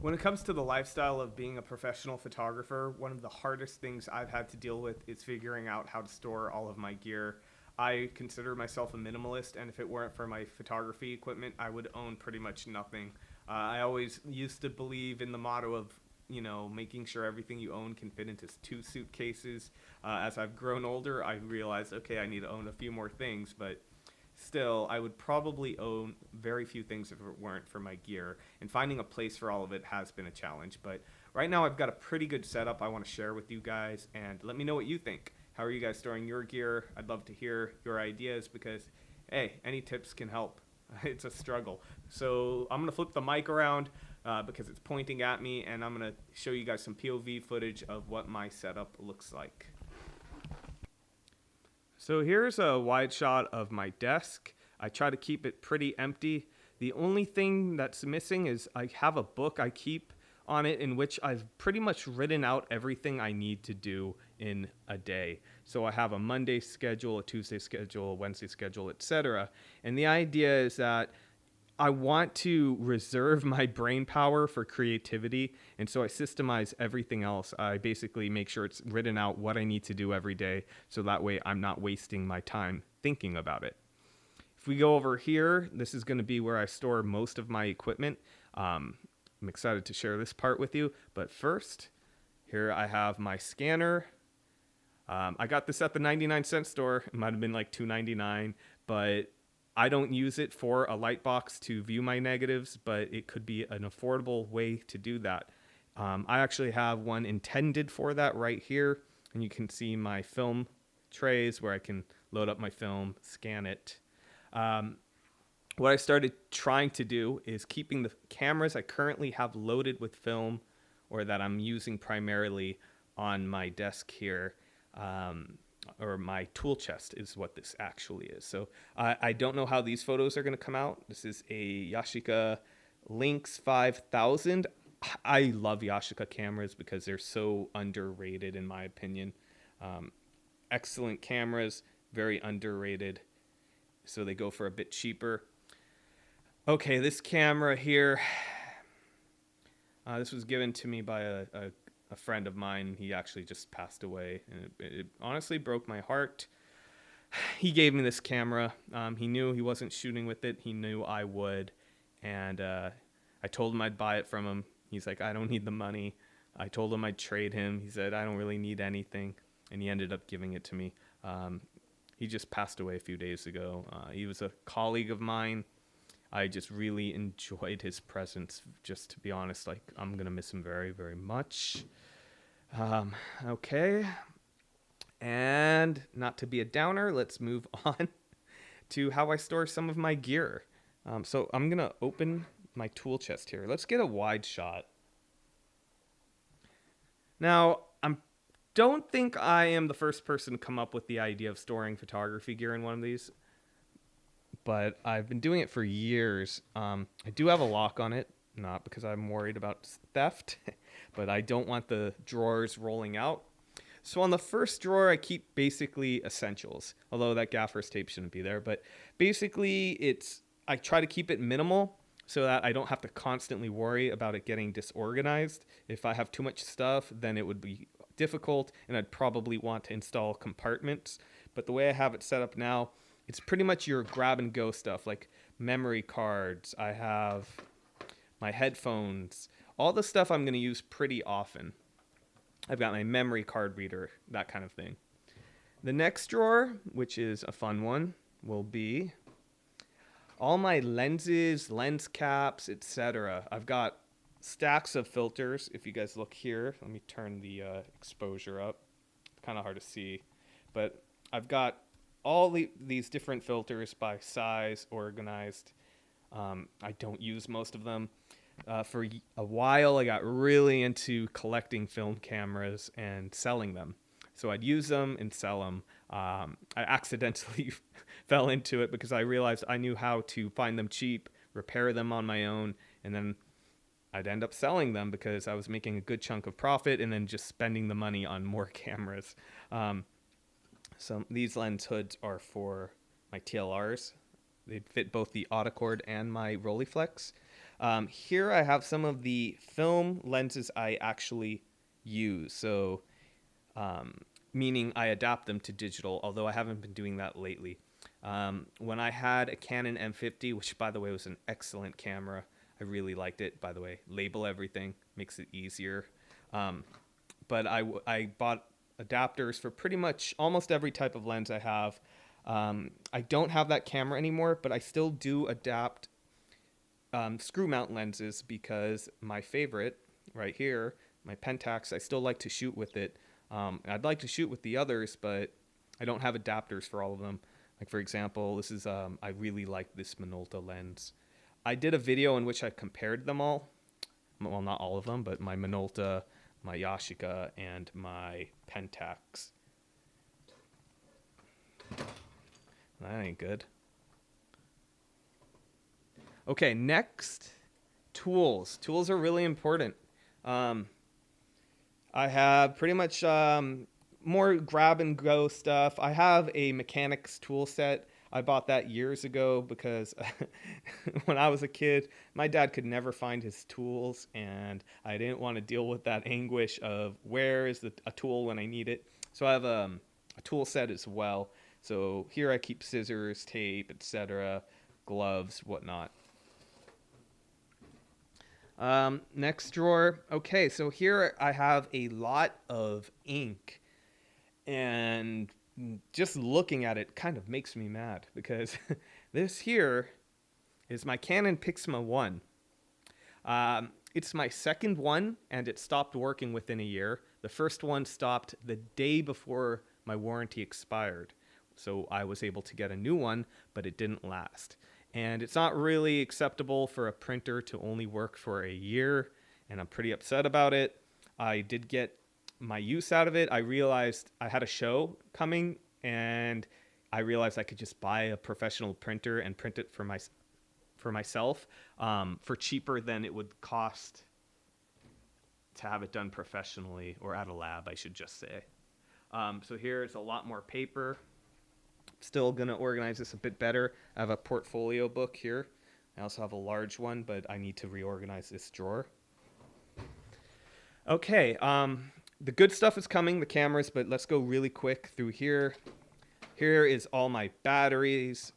When it comes to the lifestyle of being a professional photographer, one of the hardest things I've had to deal with is figuring out how to store all of my gear. I consider myself a minimalist, and if it weren't for my photography equipment, I would own pretty much nothing. I always used to believe in the motto of, making sure everything you own can fit into two suitcases. As I've grown older, I realized, okay, I need to own a few more things, but still, I would probably own very few things if it weren't for my gear. And finding a place for all of it has been a challenge. But right now, I've got a pretty good setup I want to share with you guys. And let me know what you think. How are you guys storing your gear? I'd love to hear your ideas because, hey, any tips can help. It's a struggle. So I'm going to flip the mic around because it's pointing at me. And I'm going to show you guys some POV footage of what my setup looks like. So here's a wide shot of my desk. I try to keep it pretty empty. The only thing that's missing is I have a book I keep on it in which I've pretty much written out everything I need to do in a day. So I have a Monday schedule, a Tuesday schedule, a Wednesday schedule, etc. And the idea is that I want to reserve my brain power for creativity, and so I systemize everything else. I basically make sure it's written out what I need to do every day, so that way I'm not wasting my time thinking about it. If we go over here, this is going to be where I store most of my equipment. I'm excited to share this part with you, but first, here I have my scanner. I got this at the 99-cent store. It might have been like $2.99, but I don't use it for a light box to view my negatives, but it could be an affordable way to do that. I actually have one intended for that right here, and you can see my film trays where I can load up my film, scan it. What I started trying to do is keeping the cameras I currently have loaded with film, or that I'm using primarily on my desk here, or my tool chest is what this actually is. So I don't know how these photos are going to come out. This is a Yashica Lynx 5000. I love Yashica cameras because they're so underrated in my opinion. Excellent cameras, very underrated. So they go for a bit cheaper. Okay, this camera here, this was given to me by a friend of mine. He actually just passed away, and it honestly broke my heart. He gave me this camera. He knew he wasn't shooting with it. He knew I would, and I told him I'd buy it from him. He's like, I don't need the money. I told him I'd trade him. He said, I don't really need anything, and he ended up giving it to me. He just passed away a few days ago. He was a colleague of mine. I just really enjoyed his presence, just to be honest. Like, I'm going to miss him very, very much. Okay. And not to be a downer, let's move on to how I store some of my gear. So I'm going to open my tool chest here. Let's get a wide shot. Now, I don't think I am the first person to come up with the idea of storing photography gear in one of these, but I've been doing it for years. I do have a lock on it, not because I'm worried about theft, but I don't want the drawers rolling out. So on the first drawer, I keep basically essentials, although that gaffer's tape shouldn't be there. But basically, I try to keep it minimal so that I don't have to constantly worry about it getting disorganized. If I have too much stuff, then it would be difficult, and I'd probably want to install compartments. But the way I have it set up now, it's pretty much your grab and go stuff, like memory cards. I have my headphones, all the stuff I'm going to use pretty often. I've got my memory card reader, that kind of thing. The next drawer, which is a fun one, will be all my lenses, lens caps, etc. I've got stacks of filters. If you guys look here, let me turn the exposure up. It's kind of hard to see, but I've got all these different filters by size organized. I don't use most of them. For a while, I got really into collecting film cameras and selling them. So I'd use them and sell them. I accidentally fell into it because I realized I knew how to find them cheap, repair them on my own, and then I'd end up selling them because I was making a good chunk of profit and then just spending the money on more cameras. So these lens hoods are for my TLRs. They fit both the Autocord and my Rolleiflex. Here I have some of the film lenses I actually use. So, meaning I adapt them to digital, although I haven't been doing that lately. When I had a Canon M50, which by the way was an excellent camera, I really liked it. By the way, label everything, makes it easier. But I bought adapters for pretty much almost every type of lens I have. I don't have that camera anymore, but I still do adapt screw mount lenses because my favorite right here, my Pentax, I still like to shoot with it. I'd like to shoot with the others, but I don't have adapters for all of them. Like for example, this is I really like this Minolta lens. I did a video in which I compared them all. Well, not all of them, but my Minolta, my Yashica, and my Pentax. That ain't good. Okay, next, tools. Tools are really important. I have pretty much more grab and go stuff. I have a mechanics tool set. I bought that years ago because when I was a kid, my dad could never find his tools, and I didn't want to deal with that anguish of where is a tool when I need it. So I have a tool set as well. So here I keep scissors, tape, etc., gloves, whatnot. Next drawer. Okay, so here I have a lot of ink, and just looking at it kind of makes me mad because this here is my Canon Pixma 1. It's my second one, and it stopped working within a year. The first one stopped the day before my warranty expired. So I was able to get a new one, but it didn't last. And it's not really acceptable for a printer to only work for a year, and I'm pretty upset about it. I did get my use out of it. I realized I had a show coming, and I realized I could just buy a professional printer and print it for myself for cheaper than it would cost to have it done professionally, or at a lab, I should just say. So here's a lot more paper. Still going to organize this a bit better. I have a portfolio book here. I also have a large one, but I need to reorganize this drawer. Okay, the good stuff is coming, the cameras, but let's go really quick through here. Here is all my batteries,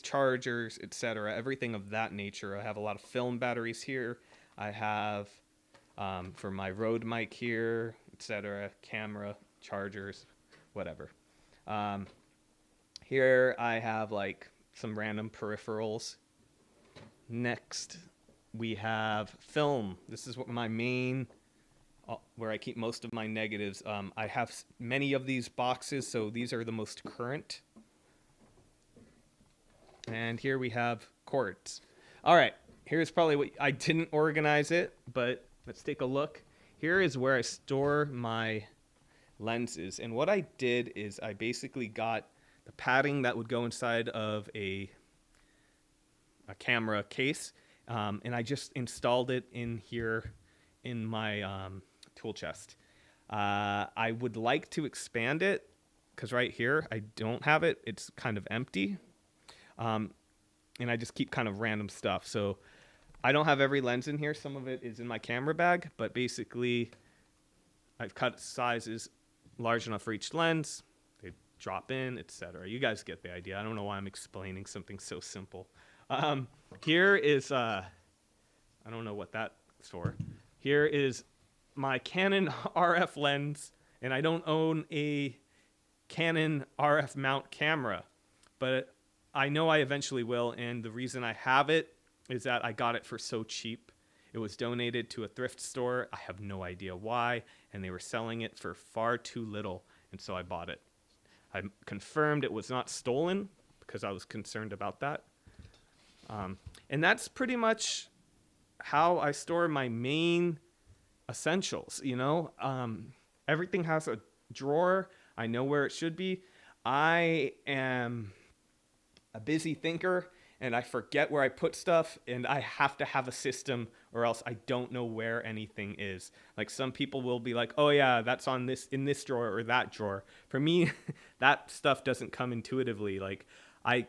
chargers, etc., everything of that nature. I have a lot of film batteries here. I have for my Rode mic here, etc., camera, chargers, whatever. Here I have like some random peripherals. Next, we have film. This is what my main, where I keep most of my negatives. I have many of these boxes, so these are the most current. And here we have cords. All right, here's probably what I didn't organize it, but let's take a look. Here is where I store my lenses, and what I did is I basically got the padding that would go inside of a camera case, and I just installed it in here in my tool chest. I would like to expand it because right here I don't have it. It's kind of empty, and I just keep kind of random stuff. So I don't have every lens in here. Some of it is in my camera bag, but basically I've cut sizes large enough for each lens. They drop in, etc. You guys get the idea. I don't know why I'm explaining something so simple. Here is, I don't know what that's for. Here is my Canon RF lens, and I don't own a Canon RF mount camera, but I know I eventually will, and the reason I have it is that I got it for so cheap. It was donated to a thrift store. I have no idea why, and they were selling it for far too little, and so I bought it. I confirmed it was not stolen because I was concerned about that. And that's pretty much how I store my main essentials, you know? Everything has a drawer. I know where it should be. I am a busy thinker, and I forget where I put stuff, and I have to have a system or else I don't know where anything is. Like some people will be like, oh yeah, that's on this, in this drawer or that drawer. For me, that stuff doesn't come intuitively. Like I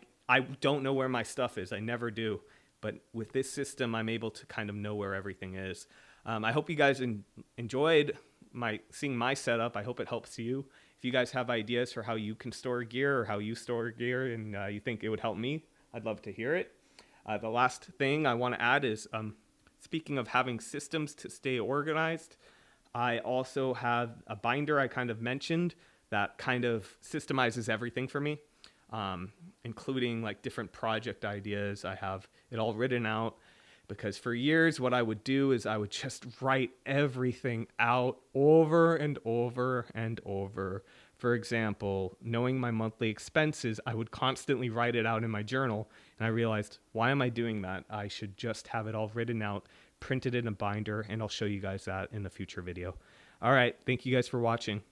don't know where my stuff is. I never do. But with this system, I'm able to kind of know where everything is. I hope you guys enjoyed seeing my setup. I hope it helps you. If you guys have ideas for how you can store gear or how you store gear and you think it would help me, I'd love to hear it. The last thing I want to add is, speaking of having systems to stay organized, I also have a binder I kind of mentioned that kind of systemizes everything for me, including like different project ideas. I have it all written out, because for years what I would do is I would just write everything out over and over and over. For example, knowing my monthly expenses, I would constantly write it out in my journal, and I realized, why am I doing that? I should just have it all written out, printed in a binder, and I'll show you guys that in a future video. All right, thank you guys for watching.